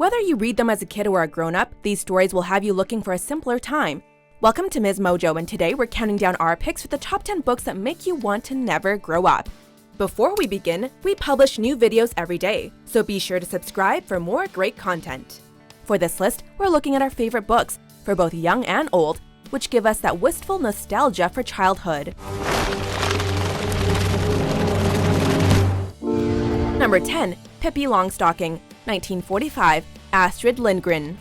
Whether you read them as a kid or a grown-up, these stories will have you looking for a simpler time. Welcome to MsMojo, and today we're counting down our picks for the top 10 books that make you want to never grow up. Before we begin, we publish new videos every day, so be sure to subscribe for more great content. For this list, we're looking at our favorite books, for both young and old, which give us that wistful nostalgia for childhood. Number 10. Pippi Longstocking, 1945, Astrid Lindgren.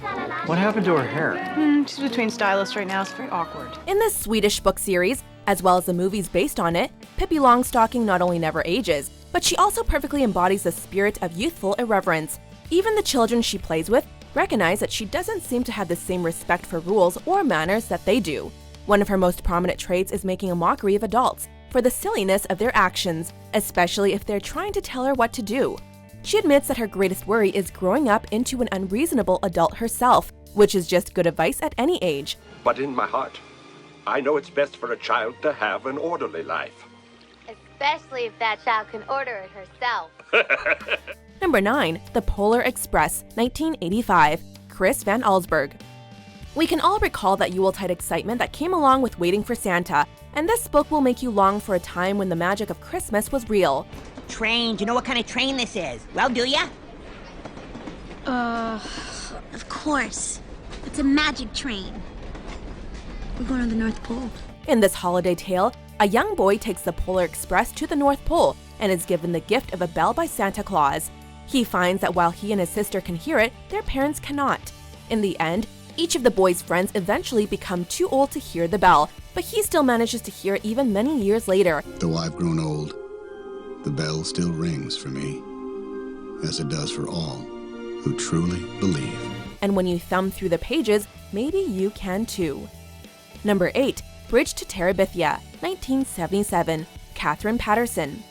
What happened to her hair? She's between stylists right now. It's very awkward. In this Swedish book series, as well as the movies based on it, Pippi Longstocking not only never ages, but she also perfectly embodies the spirit of youthful irreverence. Even the children she plays with recognize that she doesn't seem to have the same respect for rules or manners that they do. One of her most prominent traits is making a mockery of adults for the silliness of their actions, especially if they're trying to tell her what to do. She admits that her greatest worry is growing up into an unreasonable adult herself, which is just good advice at any age. But in my heart, I know it's best for a child to have an orderly life. Especially if that child can order it herself. Number 9. The Polar Express, 1985, Chris Van Allsburg. We can all recall that Yuletide excitement that came along with waiting for Santa, and this book will make you long for a time when the magic of Christmas was real. Train. Do you know what kind of train this is? Well, do ya? Of course. It's a magic train. We're going to the North Pole. In this holiday tale, a young boy takes the Polar Express to the North Pole and is given the gift of a bell by Santa Claus. He finds that while he and his sister can hear it, their parents cannot. In the end, each of the boy's friends eventually become too old to hear the bell, but he still manages to hear it even many years later. Though I've grown old, the bell still rings for me, as it does for all who truly believe. And when you thumb through the pages, maybe you can too. Number 8. Bridge to Terabithia, 1977, Catherine Patterson.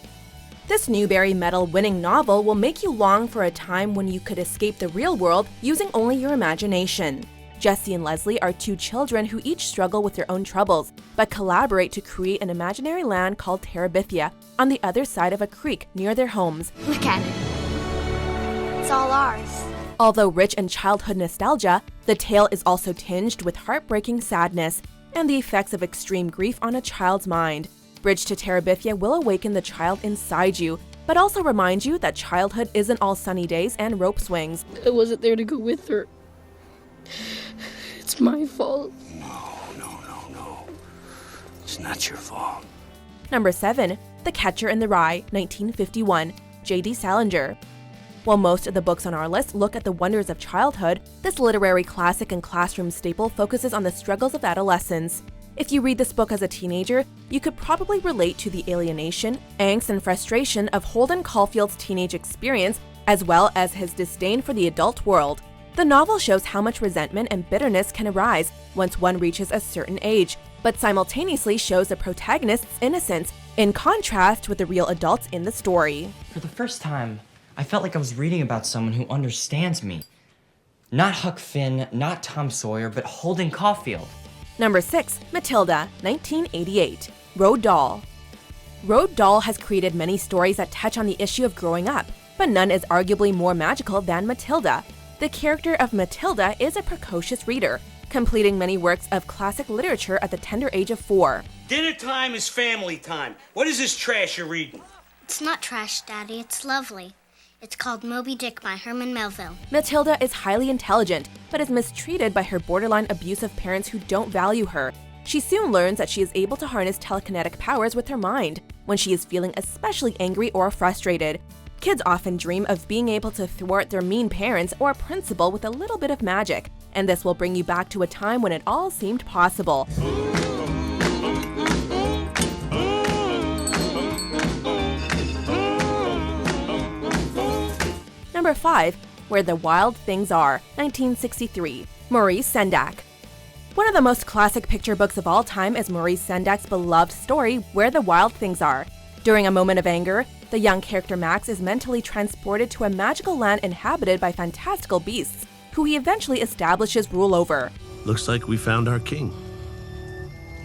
This Newbery Medal-winning novel will make you long for a time when you could escape the real world using only your imagination. Jessie and Leslie are two children who each struggle with their own troubles, but collaborate to create an imaginary land called Terabithia on the other side of a creek near their homes. Look at it. It's all ours. Although rich in childhood nostalgia, the tale is also tinged with heartbreaking sadness and the effects of extreme grief on a child's mind. Bridge to Terabithia will awaken the child inside you, but also remind you that childhood isn't all sunny days and rope swings. I wasn't there to go with her. It's my fault. No. It's not your fault. Number 7. The Catcher in the Rye, 1951, J.D. Salinger. While most of the books on our list look at the wonders of childhood, this literary classic and classroom staple focuses on the struggles of adolescence. If you read this book as a teenager, you could probably relate to the alienation, angst, and frustration of Holden Caulfield's teenage experience, as well as his disdain for the adult world. The novel shows how much resentment and bitterness can arise once one reaches a certain age, but simultaneously shows the protagonist's innocence, in contrast with the real adults in the story. For the first time, I felt like I was reading about someone who understands me. Not Huck Finn, not Tom Sawyer, but Holden Caulfield. Number 6. Matilda, 1988, Roald Dahl. Roald Dahl has created many stories that touch on the issue of growing up, but none is arguably more magical than Matilda. The character of Matilda is a precocious reader, completing many works of classic literature at the tender age of 4. Dinner time is family time. What is this trash you're reading? It's not trash, Daddy. It's lovely. It's called Moby Dick by Herman Melville. Matilda is highly intelligent, but is mistreated by her borderline abusive parents who don't value her. She soon learns that she is able to harness telekinetic powers with her mind when she is feeling especially angry or frustrated. Kids often dream of being able to thwart their mean parents or principal with a little bit of magic, and this will bring you back to a time when it all seemed possible. Number 5. Where the Wild Things Are, 1963, Maurice Sendak. One of the most classic picture books of all time is Maurice Sendak's beloved story, Where the Wild Things Are. During a moment of anger, the young character Max is mentally transported to a magical land inhabited by fantastical beasts, who he eventually establishes rule over. Looks like we found our king.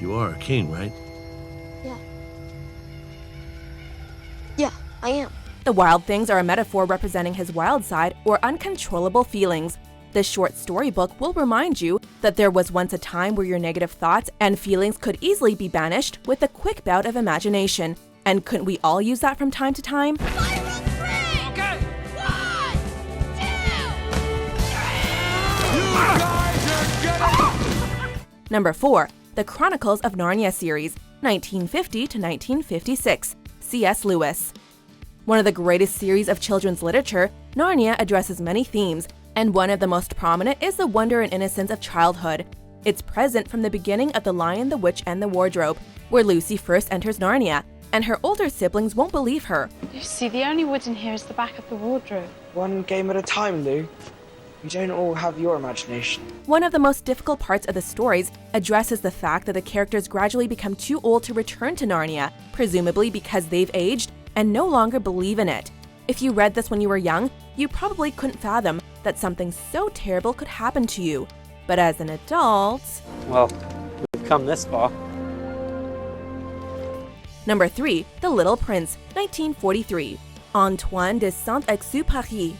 You are a king, right? Yeah, I am. The wild things are a metaphor representing his wild side or uncontrollable feelings. This short storybook will remind you that there was once a time where your negative thoughts and feelings could easily be banished with a quick bout of imagination. And couldn't we all use that from time to time? Number 4. The Chronicles of Narnia series, 1950 to 1956, C.S. Lewis. One of the greatest series of children's literature, Narnia addresses many themes, and one of the most prominent is the wonder and innocence of childhood. It's present from the beginning of The Lion, the Witch, and the Wardrobe, where Lucy first enters Narnia, and her older siblings won't believe her. Lucy, the only wood in here is the back of the wardrobe. One game at a time, Lou. We don't all have your imagination. One of the most difficult parts of the stories addresses the fact that the characters gradually become too old to return to Narnia, presumably because they've aged and no longer believe in it. If you read this when you were young, you probably couldn't fathom that something so terrible could happen to you. But as an adult... Well, we've come this far. Number 3. The Little Prince, 1943, Antoine de Saint-Exupéry.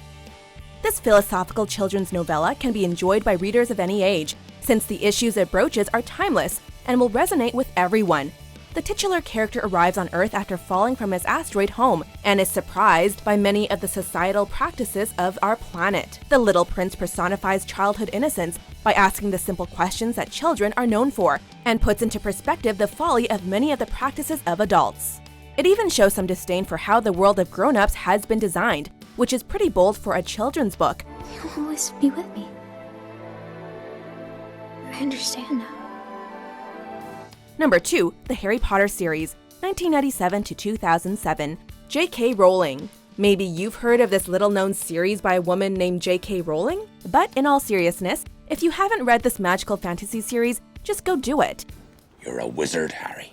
This philosophical children's novella can be enjoyed by readers of any age, since the issues it broaches are timeless and will resonate with everyone. The titular character arrives on Earth after falling from his asteroid home and is surprised by many of the societal practices of our planet. The Little Prince personifies childhood innocence by asking the simple questions that children are known for, and puts into perspective the folly of many of the practices of adults. It even shows some disdain for how the world of grown-ups has been designed, which is pretty bold for a children's book. You'll always be with me. I understand now. Number 2. The Harry Potter series, 1997 to 2007, J.K. Rowling. Maybe you've heard of this little-known series by a woman named J.K. Rowling? But in all seriousness, if you haven't read this magical fantasy series, just go do it. You're a wizard, Harry.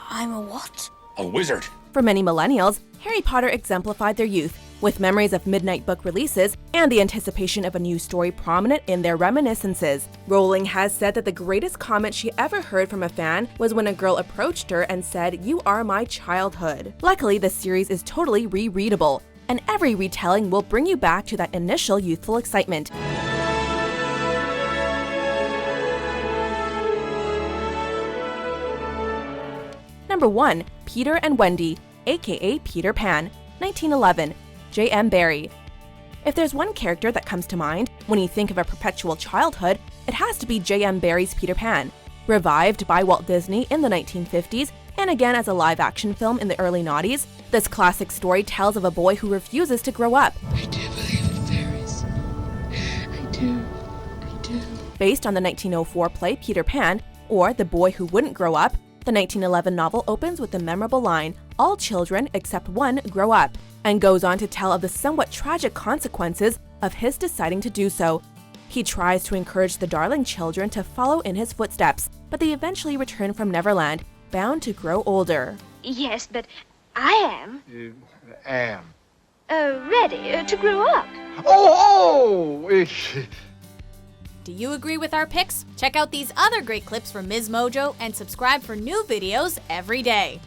I'm a what? A wizard. For many millennials, Harry Potter exemplified their youth, with memories of midnight book releases and the anticipation of a new story prominent in their reminiscences. Rowling has said that the greatest comment she ever heard from a fan was when a girl approached her and said, "You are my childhood." Luckily, the series is totally rereadable, and every retelling will bring you back to that initial youthful excitement. Number 1. Peter and Wendy, aka Peter Pan, 1911, J.M. Barrie. If there's one character that comes to mind when you think of a perpetual childhood, it has to be J.M. Barrie's Peter Pan. Revived by Walt Disney in the 1950s and again as a live-action film in the early noughties, this classic story tells of a boy who refuses to grow up. I do believe in fairies. I do. Based on the 1904 play Peter Pan, or The Boy Who Wouldn't Grow Up, the 1911 novel opens with the memorable line, "All children except one grow up," and goes on to tell of the somewhat tragic consequences of his deciding to do so. He tries to encourage the darling children to follow in his footsteps, but they eventually return from Neverland, bound to grow older. Yes, but I am. You am. Ready to grow up. Do you agree with our picks? Check out these other great clips from MsMojo and subscribe for new videos every day.